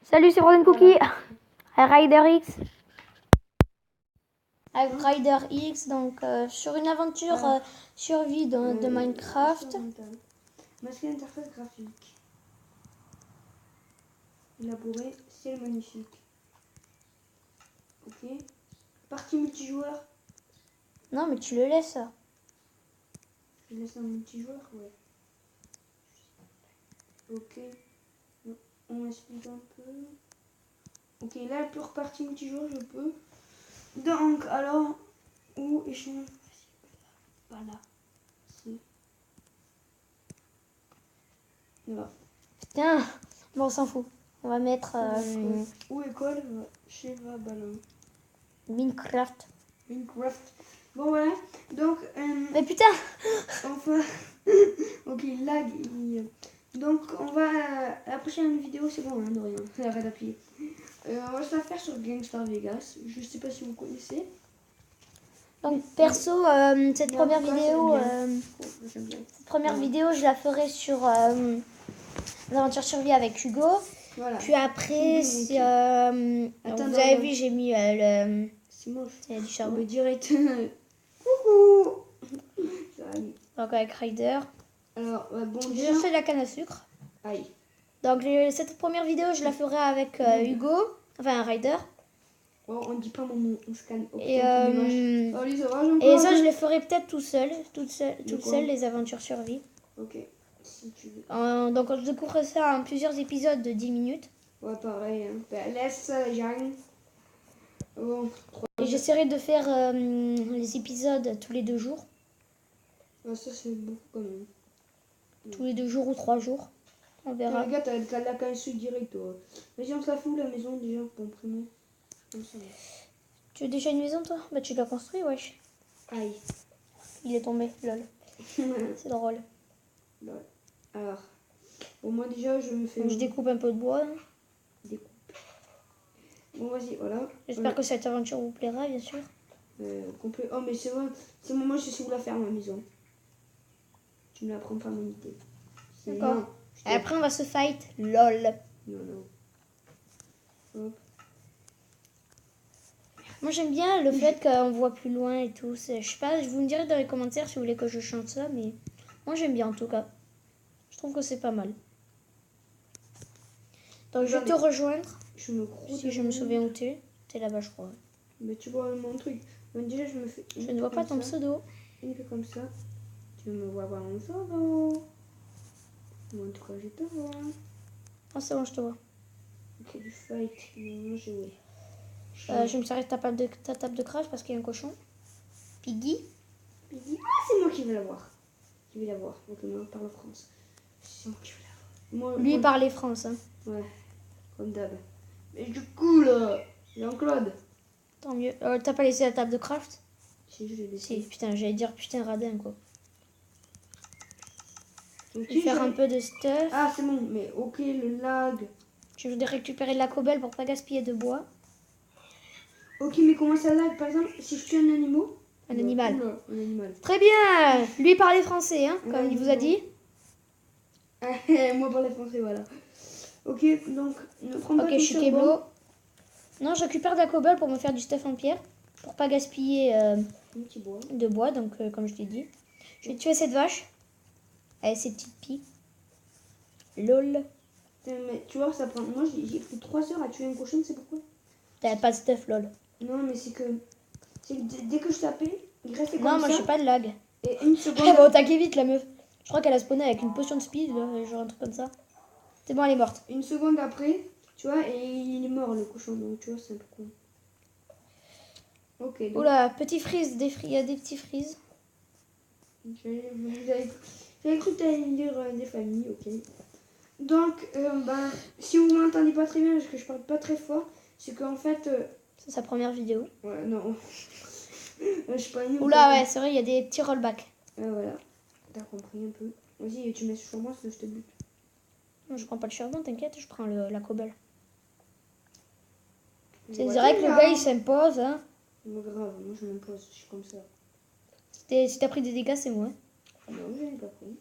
Salut, c'est Frozen Cookie. Rider X. Avec Rider X, donc sur une aventure survie de Minecraft. Masquer interface graphique. Élaboré, ciel magnifique. Ok. Partie multijoueur. Non, mais tu le laisses. Je laisse un multijoueur, ouais. Ok. On explique un peu. Ok, là pour partie multijoueur, je peux. Donc, alors, où échange. Pas là. Si. Là. Putain, bon, on s'en fout. On va mettre Où école chez Balin. Minecraft. Minecraft. Bon, voilà. Donc, Mais putain. enfin. Ok, lag. Donc, on va. La prochaine vidéo, c'est bon, hein, de rien. Arrête d'appuyer. On va se la faire sur Gangstar Vegas. Je sais pas si vous connaissez. Donc perso, cette première vidéo, J'aime bien. vidéo, je la ferai sur l'aventure survie avec Hugo. Voilà. Puis après, si, Attends, vous avez vu, j'ai mis le. C'est moche. C'est du On charbon. va direct. Coucou. Ça arrive. Donc avec Rider. Alors, bon, J'ai déjà. fait de la canne à sucre. Aïe. Donc cette première vidéo, je la ferai avec Hugo, enfin un Rider. Oh, on dit pas mon nom, on scanne. Oh, Et, putain, quel dommage. Oh, les orages encore. et ça, je les ferai peut-être toute seule, les aventures survie. Ok, si tu veux. Donc je découvre ça en plusieurs épisodes de 10 minutes. Ouais, pareil. Hein. Ben, laisse Jeanne. Bon, Et j'essaierai de faire les épisodes tous les 2 jours. ouais, ça, c'est beaucoup quand même. Tous les 2 jours ou 3 jours. On verra. Les gars, t'as la canne direct, toi. Vas-y, on se la fout, la maison, déjà, pour imprimer. Comme ça. Tu as déjà une maison, toi? Bah, tu l'as construit, wesh. Aïe. Il est tombé, lol. C'est drôle. Lol. Alors, bon, moi, déjà, je me fais... Donc, je découpe un peu de bois. Découpe. Bon, vas-y, voilà. J'espère que cette aventure vous plaira, bien sûr. Complet. Oh, mais c'est vrai, moi, je sais où la faire, ma maison. Tu me la prends pas, mon idée. D'accord. Et après, on va se fight. Lol. Non, non. Hop. Moi, j'aime bien le fait qu'on voit plus loin et tout. Je sais pas, vous me direz dans les commentaires si vous voulez que je chante ça, mais moi, j'aime bien en tout cas. Je trouve que c'est pas mal. Donc, je vais te rejoindre. Je me crois. Si je me souviens où t'es. T'es là-bas, je crois. Mais tu vois mon truc. Donc, déjà, je me fais. Je ne vois pas ton pseudo. Une fait comme ça. Tu me vois pas mon pseudo. Moi, en tout cas, je te vois. Ah, c'est bon, je te vois. Ok, du fight. Moi, j'ai. Je me serais ta table de crash parce qu'il y a un cochon. Piggy. Piggy. Ah, c'est moi qui vais l'avoir. Qui vais l'avoir. Donc, moi, par la France. C'est moi qui vais l'avoir. Lui, il parlait France. Hein. Ouais, comme d'hab. Mais du coup, là, Jean-Claude. Tant mieux. T'as pas laissé la table de craft? Si, je l'ai laissé. Si, putain, j'allais dire putain radin, quoi. Donc, Je vais faire un peu de stuff. Ah, c'est bon, mais ok, le lag. Je voudrais récupérer de la cobble pour pas gaspiller de bois. Ok, mais comment ça lag? Par exemple, si je tue un animal. Un animal. Non, un animal. Très bien. Lui parlait français, hein, comme il vous a dit. Moi, parler français, voilà. Ok, donc, ne prends pas Ok, je suis Keblo. Non, je récupère de la cobble pour me faire du stuff en pierre. Pour pas gaspiller de bois, donc comme je l'ai dit. Je vais tuer cette vache. Avec ses petites pies. Lol. Mais tu vois, ça prend. Moi, j'ai pris 3 heures à tuer un cochon, c'est pourquoi? T'as pas de stuff, lol. Non, mais c'est que. Dès que je tapais, il restait comme ça. Non, moi, j'ai pas de lag. Et une seconde. Elle va attaquer vite, la meuf. Je crois qu'elle a spawné avec une potion de speed, là, genre un truc comme ça. C'est bon, elle est morte. Une seconde après, tu vois, et il est mort le cochon, donc tu vois, c'est un peu con. Ok, donc. Oula, petit freeze, il y a des petits freeze. J'avais cru que t'allais lire des familles, ok. Donc, si vous m'entendez pas très bien, parce que je parle pas très fort, c'est qu'en fait. C'est sa première vidéo. Ouais, non. Je suis pas une. Oula, ouais, c'est vrai, il y a des petits rollbacks. Voilà. T'as compris un peu. Vas-y, tu mets sur moi, sinon je te bute. Non, je prends pas le charbon, t'inquiète, je prends la cobble. C'est Ouais, vrai que le gars il s'impose, hein. Moi, grave, moi je m'impose, je suis comme ça. Si t'as pris des dégâts, c'est moi. Non, je l'ai pas pris.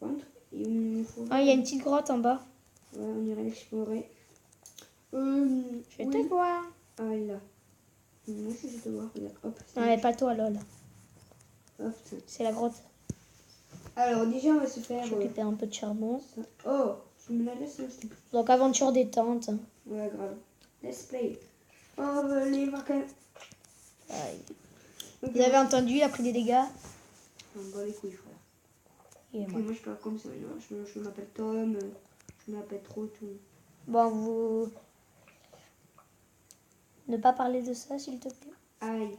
Par contre, il faut. Ah, il y a une petite grotte en bas. Ouais, on irait l'explorer. te vois. Ah, il est là. Moi aussi, je te vois. Regarde, hop. Non, mais pas toi, lol. Hop. C'est la grotte. Alors, déjà, on va se faire... Je récupère un peu de charbon. ça. Oh, tu me la laisses, là, s'il te plaît. Donc, aventure détente. Ouais, grave. Let's play. Oh, les vacances. Aïe. Ok, Vous avez entendu, il a pris des dégâts. on me bat les couilles, frère. Il est Ok, mort. moi, je parle comme ça. Je m'appelle Tom. Je m'appelle trop tout. Bon, vous... Ne pas parler de ça, s'il te plaît. Aïe.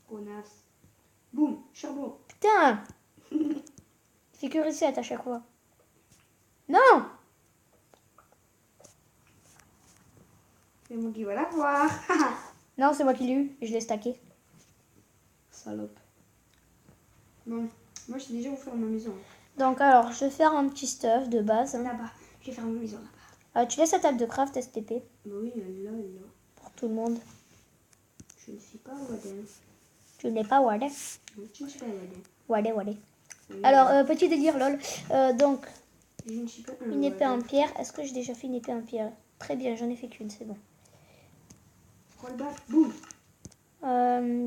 Connasse. Boum, charbon. Putain. Fais que reset à chaque fois. Non. C'est moi qui va la voir. Non, c'est moi qui l'ai eu. Et je l'ai stacké. Salope. Bon, moi, je sais déjà où faire ma maison. Donc, alors, je vais faire un petit stuff de base. Hein. Là-bas. Je vais faire ma maison là-bas. Tu laisses la table de craft STP Bah oui, elle est là, elle est là. pour tout le monde. Je ne suis pas Waden. Tu n'es pas Wade. Non, je ne suis pas Waden. Wade. Oui, Alors, petit délire, lol. Donc, je ne suis pas un une épée en Waden. pierre. Est-ce que j'ai déjà fait une épée en pierre? Très bien, j'en ai fait qu'une, c'est bon. Rollback, boum.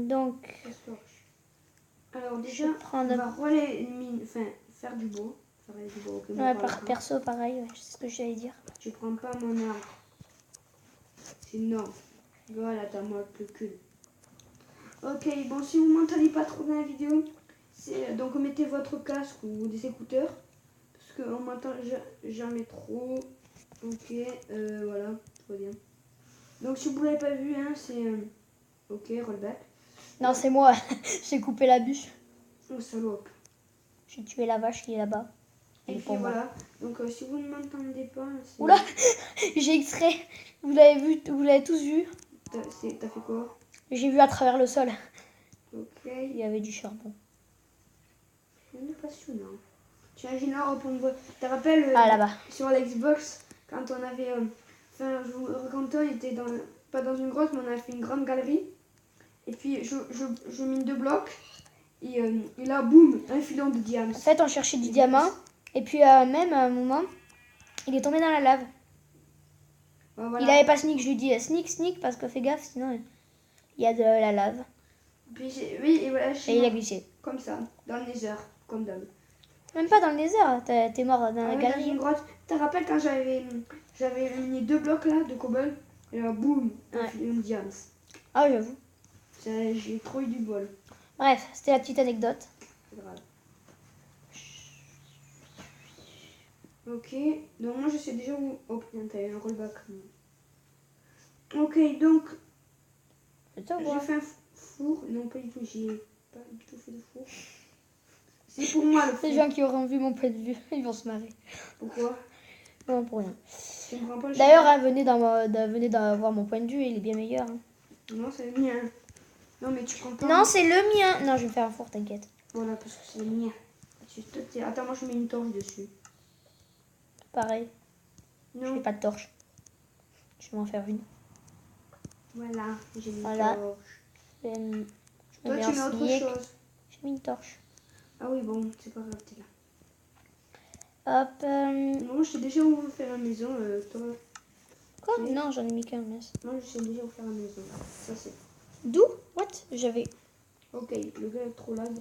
Donc, Ça se torche. Alors je déjà, vais on prendre... va rouler une mine, enfin, faire du bois. Faire du bois, ok, Ouais, moi, par perso, pareil, ouais, je sais ce que j'allais dire. Tu prends pas mon arbre. Sinon, voilà, t'as moi plus qu'une. Ok, bon, si vous m'entendez pas trop dans la vidéo, c'est donc mettez votre casque ou des écouteurs. Parce qu'on m'entend jamais trop. Ok, voilà, très bien. Donc si vous l'avez pas vu, hein, c'est... ok, rollback. Non, c'est moi. J'ai coupé la bûche. Oh, salope. J'ai tué la vache qui est là-bas. Elle Et est puis pour moi. voilà, donc si vous ne m'entendez pas... c'est- Oula. J'ai extrait. Vous l'avez vu, vous l'avez tous vu. T'as fait quoi? J'ai vu à travers le sol. Ok, Il y avait du charbon. c'est passionnant. Tu imagines là, hop, on voit... Tu te rappelles Ah, là-bas. sur la Xbox, quand on avait... Enfin, quand on était dans... Pas dans une grotte, mais on avait fait une grande galerie. Et puis, je mine 2 blocs. Et là, boum, un filon de diams. En fait, on cherchait du diamant. Et puis, même à un moment, il est tombé dans la lave. Bon, voilà. Il avait pas sneak. Je lui dis sneak, parce que fais gaffe, sinon il y a de la lave. Puis oui, et voilà, Et il a glissé. comme ça, dans le nether, comme d'hab. Même pas dans le désert. T'es mort dans la Dans galerie. une grotte. Tu te rappelles quand j'avais mis 2 blocs là, de cobble. Et là, boum, un Ouais. filon de diams. Ah, j'avoue. J'ai trop eu du bol. Bref, c'était la petite anecdote. C'est grave. Ok, donc moi je sais déjà où... Oh putain, t'as eu un rollback. Ok, donc Je te j'ai vois. fait un four. Non, pas du tout, j'ai pas du tout fait de four. C'est pour moi le four. Les gens qui auront vu mon point de vue, ils vont se marrer. Pourquoi? Non, pour rien. Tu me prends pas le D'ailleurs, chemin? venez voir mon point de vue, il est bien meilleur. Hein. Non, c'est le mien. Non, mais tu prends pas... Non, c'est le mien. Non, je vais me faire un four, t'inquiète. Voilà, parce que c'est le mien. Attends, moi je mets une torche dessus. Pareil, je Non, n'ai pas de torche. Je vais m'en faire une. voilà, j'ai mis Voilà. une torche. Je me Toi, mets tu un mets autre sneak. chose. J'ai mis une torche. Ah oui, bon, c'est pas grave, t'es là. Hop. Moi, je sais déjà où faire la maison. Toi, Quoi? Oui. Non, j'en ai mis qu'un. Mince. moi, je sais déjà où faire la maison. Ça, c'est... D'où? What? J'avais. Ok, le gars est trop lag.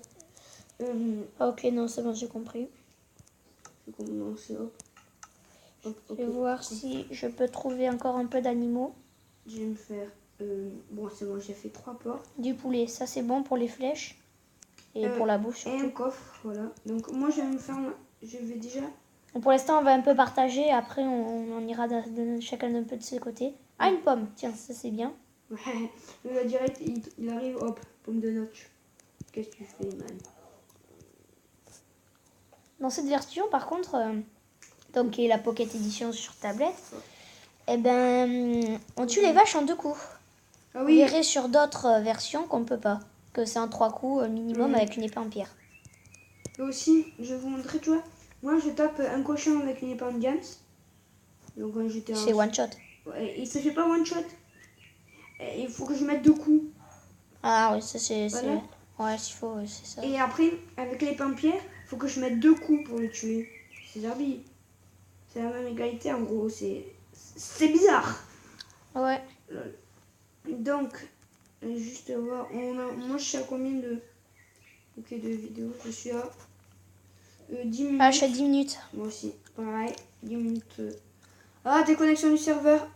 Ok, non, c'est bon, j'ai compris. Je vais commencer, hop. Hop, Je ok. vais voir si je peux trouver encore un peu d'animaux. Je vais me faire... bon, c'est bon, j'ai fait 3 portes. Du poulet, ça c'est bon pour les flèches. Et pour la bouffe Et un surtout. coffre, voilà. Donc, moi, je vais me faire... Je vais déjà... Donc, pour l'instant, on va un peu partager. Après, on ira chacun d'un peu de ses côtés. Ah, une pomme. Tiens, ça c'est bien. Ouais, le gars direct, il arrive, hop, pomme de notch. Qu'est-ce que tu fais, man? Dans cette version, par contre, donc qui est la Pocket Edition sur tablette, eh ben, on tue les vaches en 2 coups. Ah Vous oui, verrez sur d'autres versions qu'on ne peut pas. Que c'est en 3 coups minimum Mhm. avec une épée en pierre. et aussi, je vais vous montrer, tu vois. Moi, je tape un cochon avec une épée en diams. Donc, quand j'étais C'est one shot. Ouais, il se fait pas one shot. Et il faut que je mette 2 coups. Ah oui, ça c'est... Voilà. Ouais, s'il faut, c'est ça. Et après, avec l'épée en pierre, il faut que je mette 2 coups pour le tuer. C'est Zerbi. C'est la même égalité en gros. C'est bizarre. Ouais. Donc, juste voir. Moi, je suis à combien de vidéos? Je suis à 10 minutes. Ah, je suis à 10 minutes. Moi aussi, pareil. 10 minutes. Ah, déconnexion du serveur.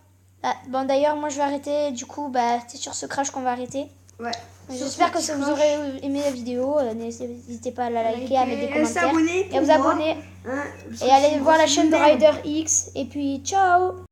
Ah, bon, d'ailleurs, moi, je vais arrêter. Du coup, bah, c'est sur ce crash qu'on va arrêter. Ouais. J'espère que ça vous aurait aimé la vidéo. N'hésitez pas à la liker, à mettre des commentaires. S'abonner Et à vous abonner. Hein, Et allez voir la chaîne de Rider X. Et puis, ciao!